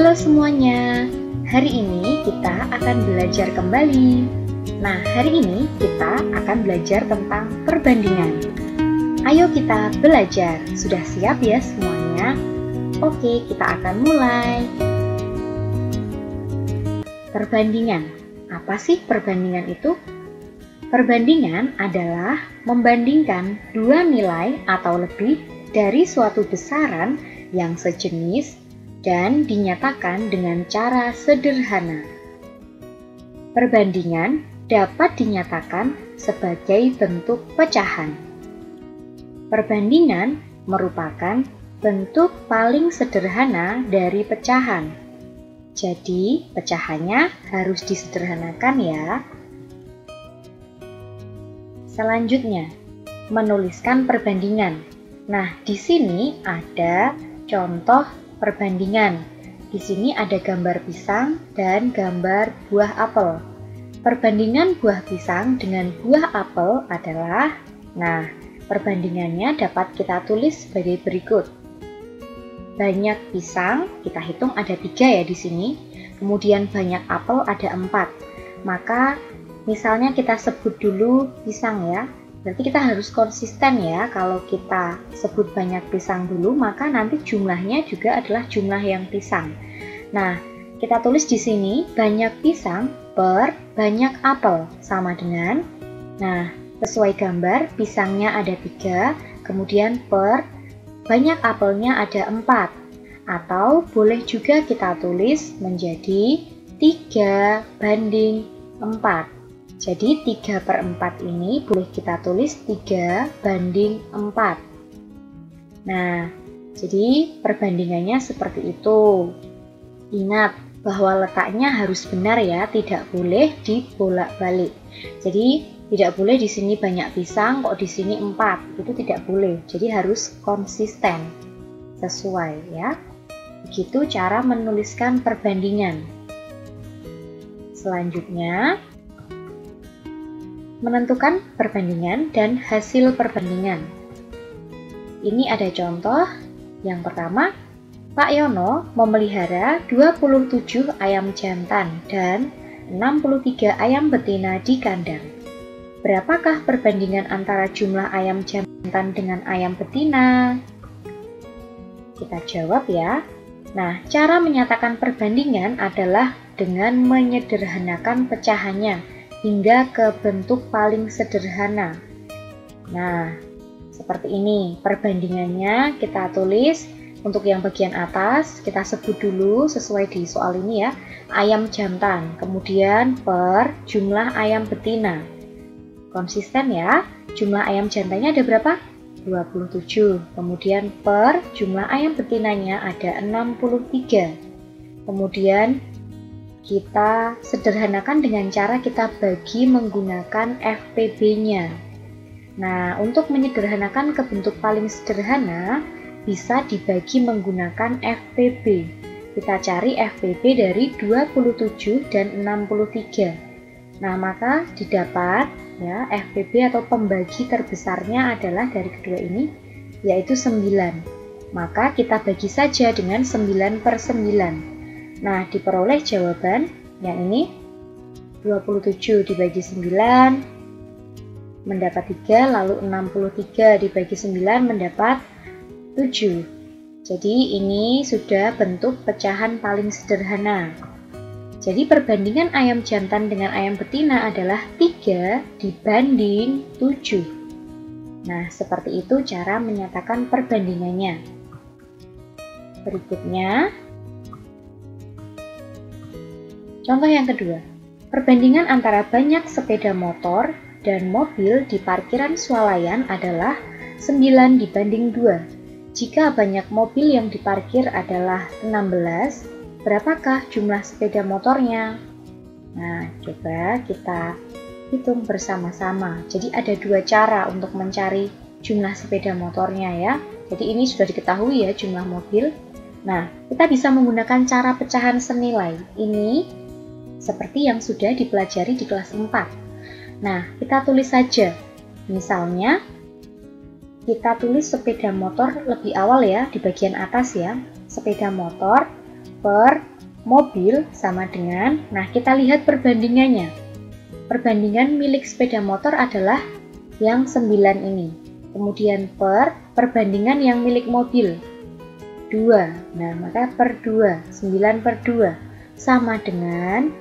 Halo semuanya, hari ini kita akan belajar kembali. Nah, hari ini kita akan belajar tentang perbandingan. Ayo kita belajar, sudah siap ya semuanya? Oke, kita akan mulai. Perbandingan, apa sih perbandingan itu? Perbandingan adalah membandingkan dua nilai atau lebih dari suatu besaran yang sejenis dan dinyatakan dengan cara sederhana. Perbandingan dapat dinyatakan sebagai bentuk pecahan. Perbandingan merupakan bentuk paling sederhana dari pecahan. Jadi, pecahannya harus disederhanakan ya. Selanjutnya, menuliskan perbandingan. Nah, di sini ada contoh perbandingan. Di sini ada gambar pisang dan gambar buah apel. Perbandingan buah pisang dengan buah apel adalah, perbandingannya dapat kita tulis sebagai berikut. Banyak pisang, kita hitung ada 3 ya di sini. Kemudian banyak apel ada 4. Maka misalnya kita sebut dulu pisang ya. Berarti kita harus konsisten ya, kalau kita sebut banyak pisang dulu, maka nanti jumlahnya juga adalah jumlah yang pisang. Nah, kita tulis di sini banyak pisang per banyak apel sama dengan, sesuai gambar pisangnya ada 3, kemudian per banyak apelnya ada 4. Atau boleh juga kita tulis menjadi 3:4. Jadi 3/4 ini boleh kita tulis 3:4. Nah, jadi perbandingannya seperti itu. Ingat bahwa letaknya harus benar ya, tidak boleh dibolak-balik. Jadi tidak boleh di sini banyak pisang, kok di sini 4. Itu tidak boleh. Jadi harus konsisten, sesuai ya. Begitu cara menuliskan perbandingan. Selanjutnya, menentukan perbandingan dan hasil perbandingan. Ini ada contoh. Yang pertama, Pak Yono memelihara 27 ayam jantan dan 63 ayam betina di kandang. Berapakah perbandingan antara jumlah ayam jantan dengan ayam betina? Kita jawab ya. Nah, cara menyatakan perbandingan adalah dengan menyederhanakan pecahannya hingga ke bentuk paling sederhana. Nah, seperti ini perbandingannya kita tulis. Untuk yang bagian atas kita sebut dulu sesuai di soal ini ya, ayam jantan, kemudian per jumlah ayam betina. Konsisten ya, jumlah ayam jantannya ada berapa? 27, kemudian per jumlah ayam betinanya ada 63. Kemudian kita sederhanakan dengan cara kita bagi menggunakan FPB-nya. Nah, untuk menyederhanakan ke bentuk paling sederhana, bisa dibagi menggunakan FPB. Kita cari FPB dari 27 dan 63. Nah, maka didapat ya, FPB atau pembagi terbesarnya adalah dari kedua ini, yaitu 9. Maka kita bagi saja dengan 9/9. Nah, diperoleh jawaban yang ini 27 dibagi 9 mendapat 3, lalu 63 dibagi 9 mendapat 7. Jadi ini sudah bentuk pecahan paling sederhana. Jadi perbandingan ayam jantan dengan ayam betina adalah 3:7. Nah, seperti itu cara menyatakan perbandingannya. Berikutnya, contoh yang kedua, perbandingan antara banyak sepeda motor dan mobil di parkiran swalayan adalah 9:2. Jika banyak mobil yang diparkir adalah 16, berapakah jumlah sepeda motornya? Nah, coba kita hitung bersama-sama. Jadi ada 2 cara untuk mencari jumlah sepeda motornya ya. Jadi ini sudah diketahui ya jumlah mobil. Nah, kita bisa menggunakan cara pecahan senilai. Ini seperti yang sudah dipelajari di kelas 4. Nah, kita tulis saja. Misalnya, kita tulis sepeda motor lebih awal ya, di bagian atas ya. Sepeda motor per mobil sama dengan, nah kita lihat perbandingannya. Perbandingan milik sepeda motor adalah yang 9 ini. Kemudian perbandingan yang milik mobil 2. Nah, maka per 2, 9 per 2 sama dengan,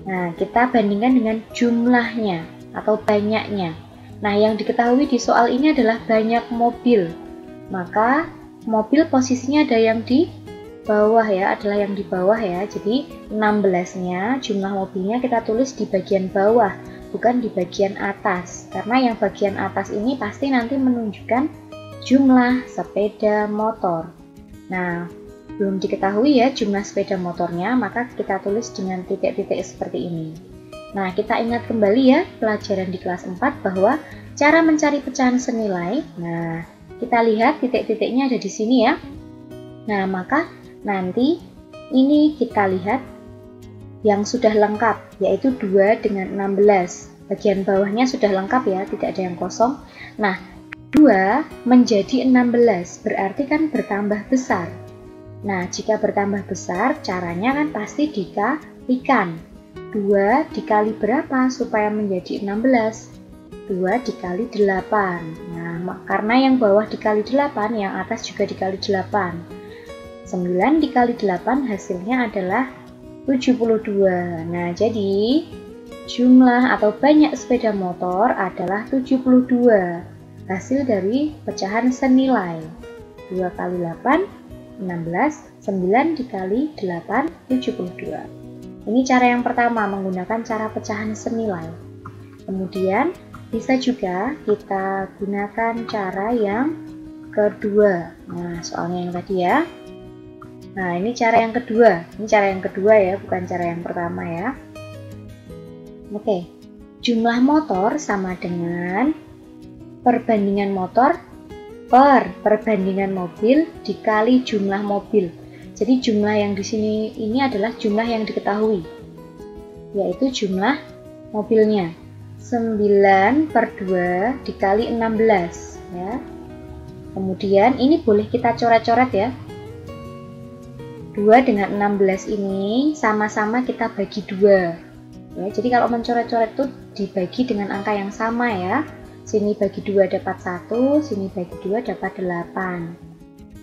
nah kita bandingkan dengan jumlahnya atau banyaknya. Nah, yang diketahui di soal ini adalah banyak mobil. Maka mobil posisinya ada yang di bawah ya, adalah yang di bawah ya. Jadi 16-nya jumlah mobilnya kita tulis di bagian bawah, bukan di bagian atas. Karena yang bagian atas ini pasti nanti menunjukkan jumlah sepeda motor. Nah, belum diketahui ya jumlah sepeda motornya, maka kita tulis dengan titik-titik seperti ini. Nah, kita ingat kembali ya pelajaran di kelas 4 bahwa cara mencari pecahan senilai. Nah, kita lihat titik-titiknya ada di sini ya. Nah, maka nanti ini kita lihat yang sudah lengkap, yaitu 2 dengan 16. Bagian bawahnya sudah lengkap ya, tidak ada yang kosong. Nah, 2 menjadi 16, berarti kan bertambah besar. Nah, jika bertambah besar, caranya kan pasti dikalikan. 2 dikali berapa supaya menjadi 16? 2 dikali 8. Nah, karena yang bawah dikali 8, yang atas juga dikali 8. 9 dikali 8 hasilnya adalah 72. Nah, jadi jumlah atau banyak sepeda motor adalah 72. Hasil dari pecahan senilai 2 kali 8, 16, 9 dikali 8, 72. Ini cara yang pertama menggunakan cara pecahan senilai. Kemudian bisa juga kita gunakan cara yang kedua. Nah, soalnya yang tadi ya. Nah, ini cara yang kedua. Ini cara yang kedua ya, bukan cara yang pertama ya. Oke, jumlah motor sama dengan perbandingan motor per perbandingan mobil dikali jumlah mobil. Jadi jumlah yang di sini ini adalah jumlah yang diketahui, yaitu jumlah mobilnya. 9 per 2 dikali 16 ya. Kemudian ini boleh kita coret-coret ya. 2 dengan 16 ini sama-sama kita bagi 2 ya. Jadi kalau mencoret-coret itu dibagi dengan angka yang sama ya. Sini bagi 2 dapat 1, sini bagi 2 dapat 8.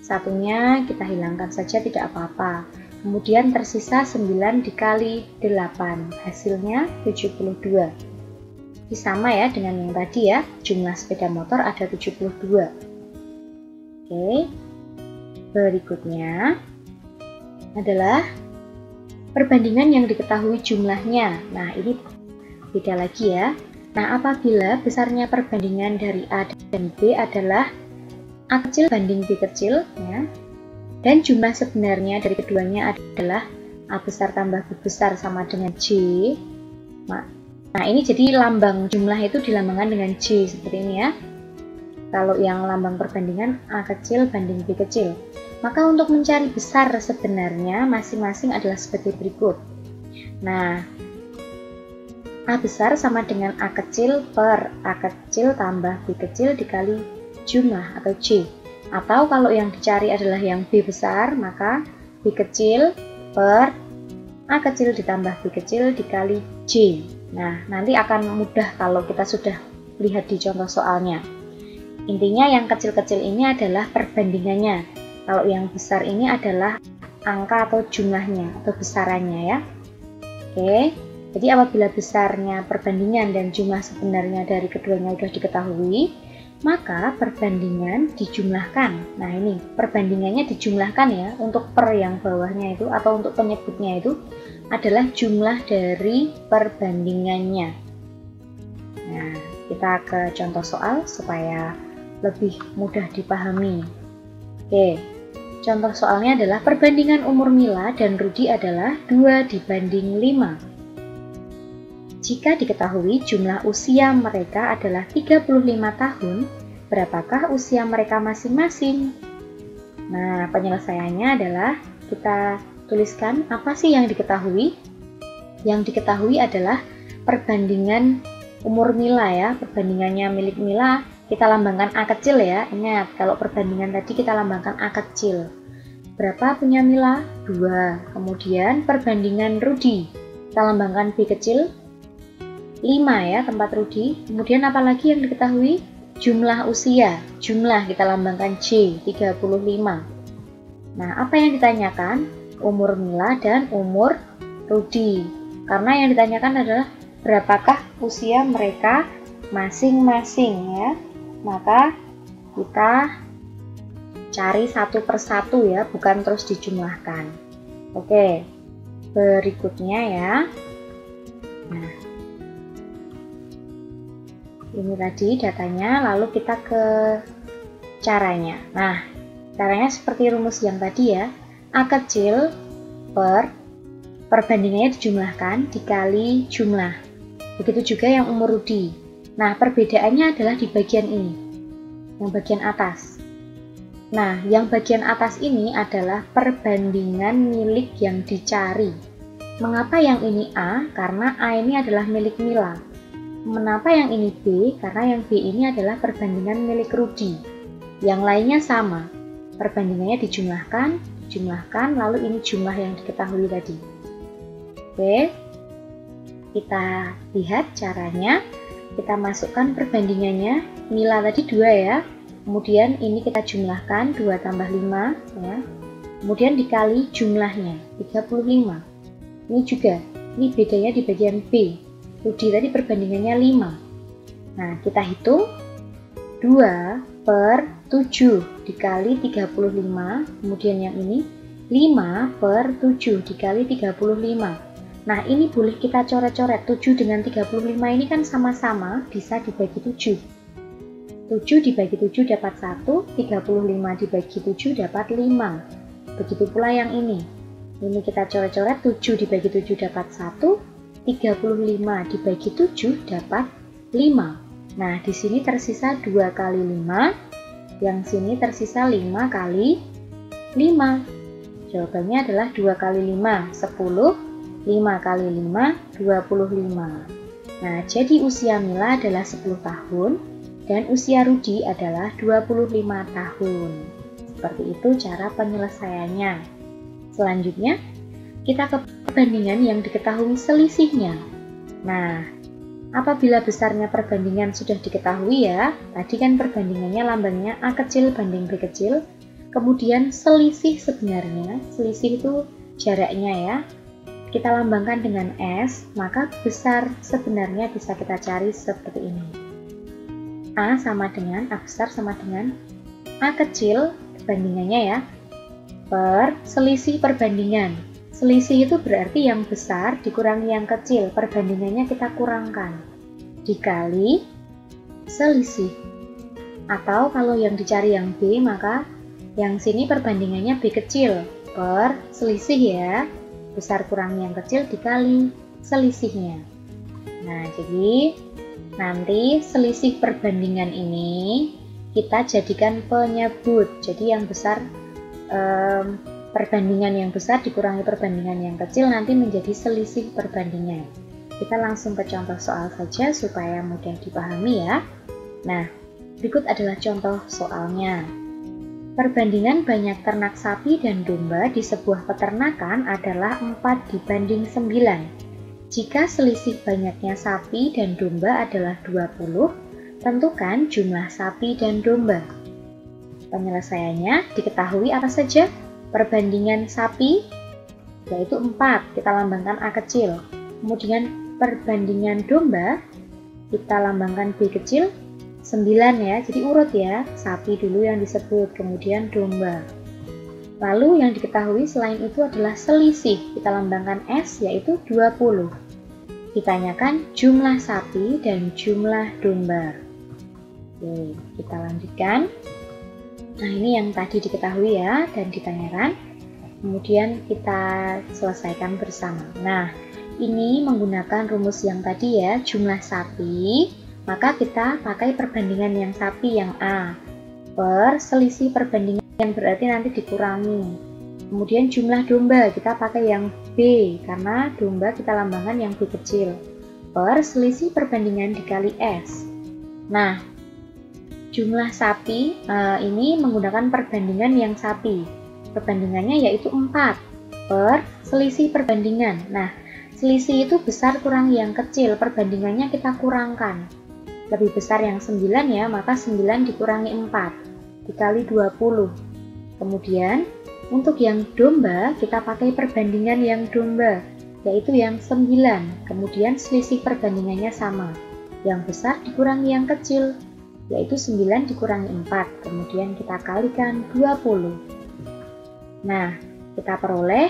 Satunya kita hilangkan saja, tidak apa-apa. Kemudian tersisa 9 dikali 8, hasilnya 72. Ini sama ya dengan yang tadi ya, jumlah sepeda motor ada 72. Oke, berikutnya adalah perbandingan yang diketahui jumlahnya. Nah, ini beda lagi ya. Nah, apabila besarnya perbandingan dari A dan B adalah A kecil banding B kecil, ya, dan jumlah sebenarnya dari keduanya adalah A besar tambah B besar sama dengan J. Nah, ini jadi lambang jumlah itu dilambangkan dengan J seperti ini ya. Kalau yang lambang perbandingan A kecil banding B kecil. Maka untuk mencari besar sebenarnya masing-masing adalah seperti berikut. Nah, A besar sama dengan A kecil per A kecil tambah B kecil dikali jumlah atau J. Atau kalau yang dicari adalah yang B besar, maka B kecil per A kecil ditambah B kecil dikali J. Nah, nanti akan mudah kalau kita sudah lihat di contoh soalnya. Intinya yang kecil-kecil ini adalah perbandingannya. Kalau yang besar ini adalah angka atau jumlahnya atau besarannya ya. Oke. Jadi apabila besarnya perbandingan dan jumlah sebenarnya dari keduanya sudah diketahui, maka perbandingan dijumlahkan. Nah, ini perbandingannya dijumlahkan ya, untuk per yang bawahnya itu atau untuk penyebutnya itu adalah jumlah dari perbandingannya. Nah, kita ke contoh soal supaya lebih mudah dipahami. Oke, contoh soalnya adalah perbandingan umur Mila dan Rudi adalah 2 dibanding 5. Jika diketahui jumlah usia mereka adalah 35 tahun, berapakah usia mereka masing-masing? Nah, penyelesaiannya adalah kita tuliskan apa sih yang diketahui. Yang diketahui adalah perbandingan umur Mila ya, perbandingannya milik Mila kita lambangkan A kecil ya. Ingat, kalau perbandingan tadi kita lambangkan A kecil. Berapa punya Mila? 2. Kemudian perbandingan Rudi, kita lambangkan B kecil, 5 ya tempat Rudi. Kemudian apalagi yang diketahui? Jumlah usia, jumlah kita lambangkan J, 35. Nah, apa yang ditanyakan? Umur Mila dan umur Rudi. Karena yang ditanyakan adalah berapakah usia mereka masing-masing ya. Maka kita cari satu persatu ya, bukan terus dijumlahkan. Oke, berikutnya ya. Nah, ini tadi datanya, lalu kita ke caranya. Nah, caranya seperti rumus yang tadi ya. A kecil perbandingannya dijumlahkan dikali jumlah. Begitu juga yang umur Rudi. Nah, perbedaannya adalah di bagian ini, yang bagian atas. Nah, yang bagian atas ini adalah perbandingan milik yang dicari. Mengapa yang ini A? Karena A ini adalah milik Mila. Mengapa yang ini B? Karena yang B ini adalah perbandingan milik Rudi. Yang lainnya sama. Perbandingannya dijumlahkan, lalu ini jumlah yang diketahui tadi. Oke, kita lihat caranya. Kita masukkan perbandingannya. Mila tadi 2 ya. Kemudian ini kita jumlahkan 2 tambah 5 ya. Kemudian dikali jumlahnya 35. Ini juga, ini bedanya di bagian B. Rudi tadi perbandingannya 5. Nah, kita hitung 2/7 dikali 35. Kemudian yang ini 5/7 dikali 35. Nah, ini boleh kita coret-coret. 7 dengan 35 ini kan sama-sama bisa dibagi 7. 7 dibagi 7 dapat 1, 35 dibagi 7 dapat 5. Begitu pula yang ini. Ini kita coret-coret, 7 dibagi 7 dapat 1, 35 dibagi 7 dapat 5. Nah, di sini tersisa 2 kali 5, yang sini tersisa 5 kali 5. Jawabannya adalah 2 kali 5, 10. 5 kali 5, 25. Nah, jadi usia Mila adalah 10 tahun dan usia Rudi adalah 25 tahun. Seperti itu cara penyelesaiannya. Selanjutnya, kita ke perbandingan yang diketahui selisihnya. Nah, apabila besarnya perbandingan sudah diketahui ya, tadi kan perbandingannya lambangnya A kecil banding B kecil, kemudian selisih sebenarnya, selisih itu jaraknya ya, kita lambangkan dengan S, maka besar sebenarnya bisa kita cari seperti ini. A besar sama dengan A kecil, perbandingannya ya, per selisih perbandingan. Selisih itu berarti yang besar dikurangi yang kecil, perbandingannya kita kurangkan, dikali selisih. Atau kalau yang dicari yang B, maka yang sini perbandingannya B kecil, per selisih ya, besar kurangi yang kecil dikali selisihnya. Nah, jadi nanti selisih perbandingan ini kita jadikan penyebut. Jadi yang besar, perbandingan yang besar dikurangi perbandingan yang kecil nanti menjadi selisih perbandingan. Kita langsung ke contoh soal saja supaya mudah dipahami ya. Nah, berikut adalah contoh soalnya. Perbandingan banyak ternak sapi dan domba di sebuah peternakan adalah 4/9. Jika selisih banyaknya sapi dan domba adalah 20, tentukan jumlah sapi dan domba. Penyelesaiannya diketahui apa saja? Perbandingan sapi yaitu 4, kita lambangkan A kecil. Kemudian perbandingan domba kita lambangkan B kecil. 9 ya, jadi urut ya, sapi dulu yang disebut, kemudian domba. Lalu yang diketahui selain itu adalah selisih, kita lambangkan S yaitu 20. Ditanyakan jumlah sapi dan jumlah domba. Oke, kita lanjutkan. Nah, ini yang tadi diketahui ya, dan ditanyakan. Kemudian kita selesaikan bersama. Nah, ini menggunakan rumus yang tadi ya, jumlah sapi, maka kita pakai perbandingan yang sapi yang A per selisih perbandingan yang berarti nanti dikurangi. Kemudian jumlah domba kita pakai yang B karena domba kita lambangkan yang B kecil per selisih perbandingan dikali S. Nah, jumlah sapi ini menggunakan perbandingan yang sapi. perbandingannya yaitu 4 per selisih perbandingan. Nah, selisih itu besar kurangi yang kecil, perbandingannya kita kurangkan. Lebih besar yang 9 ya, maka 9 dikurangi 4 dikali 20. Kemudian untuk yang domba kita pakai perbandingan yang domba, yaitu yang 9. Kemudian selisih perbandingannya sama, yang besar dikurangi yang kecil, yaitu 9 dikurangi 4, kemudian kita kalikan 20. Nah, kita peroleh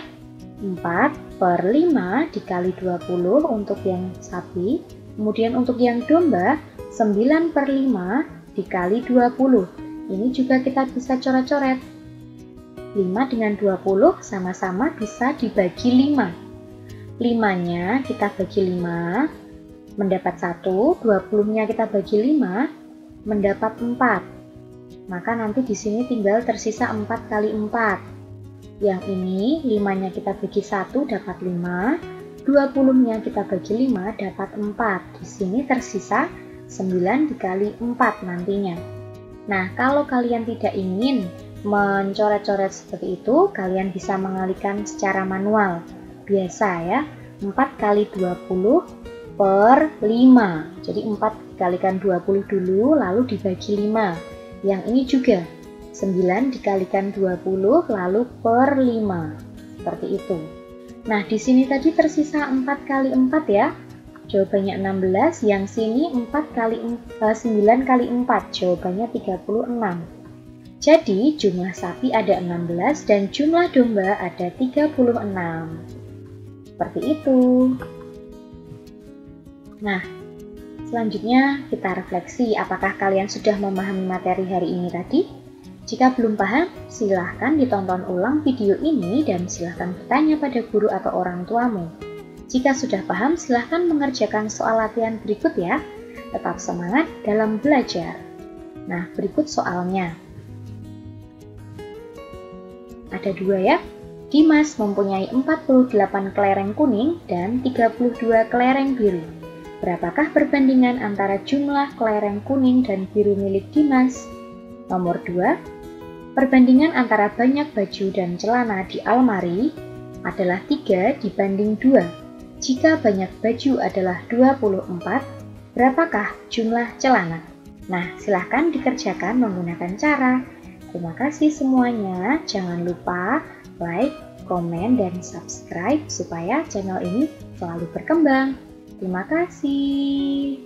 4 per 5 dikali 20 untuk yang sapi, kemudian untuk yang domba 9 per 5 dikali 20. Ini juga kita bisa coret-coret. 5 dengan 20 sama-sama bisa dibagi 5. 5-nya kita bagi 5, mendapat 1, 20-nya kita bagi 5, mendapat 4. Maka nanti di sini tinggal tersisa 4 kali 4. Yang ini 5-nya kita bagi 1 dapat 5, 20-nya kita bagi 5 dapat 4. Di sini tersisa 9 dikali 4 nantinya. Nah, kalau kalian tidak ingin mencoret-coret seperti itu, kalian bisa mengalihkan secara manual. Biasa ya, 4 kali 20 per 5. Jadi 4 dikalikan 20 dulu, lalu dibagi 5. Yang ini juga 9 dikalikan 20 lalu per 5. Seperti itu. Nah, di sini tadi tersisa 4 kali 4 ya. Jawabannya 16, yang sini 9 kali 4, jawabannya 36. Jadi, jumlah sapi ada 16 dan jumlah domba ada 36. Seperti itu. Nah, selanjutnya kita refleksi apakah kalian sudah memahami materi hari ini tadi? Jika belum paham, silahkan ditonton ulang video ini dan silahkan bertanya pada guru atau orang tuamu. Jika sudah paham, silahkan mengerjakan soal latihan berikut ya. Tetap semangat dalam belajar. Nah, berikut soalnya. Ada 2 ya. Dimas mempunyai 48 kelereng kuning dan 32 kelereng biru. Berapakah perbandingan antara jumlah kelereng kuning dan biru milik Dimas? Nomor 2, perbandingan antara banyak baju dan celana di almari adalah 3 dibanding 2. Jika banyak baju adalah 24, berapakah jumlah celana? Nah, silahkan dikerjakan menggunakan cara. Terima kasih semuanya. Jangan lupa like, komen, dan subscribe supaya channel ini selalu berkembang. Terima kasih.